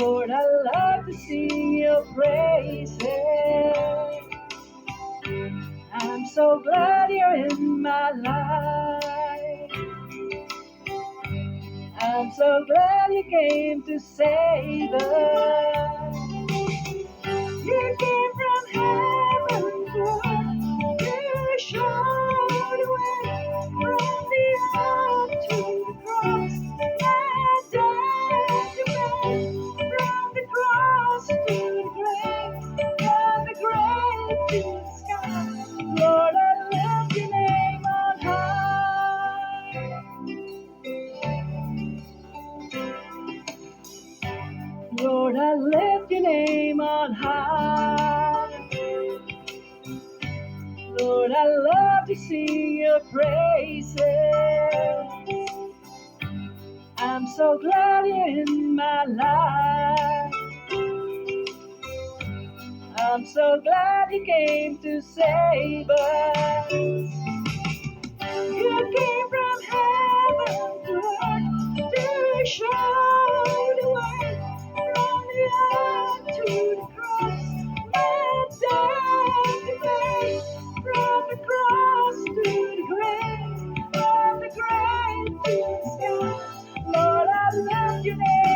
Lord, I love to sing your praises. I'm so glad you're in my life. I'm so glad you came to save us. You came from heaven to earth to show the way from the earth to the cross and death to man, from the cross to the grave, from the grave to the sky. Lord, I lift your name on high. Lord, I lift your name on high. Lord, I love to sing your praises. I'm so glad you're in my life. I'm so glad you came to save us. You came from heaven to earth to show the way from the earth to the cross and death to pay, from the cross to the grave, from the grave to the sky. Lord, I love your name.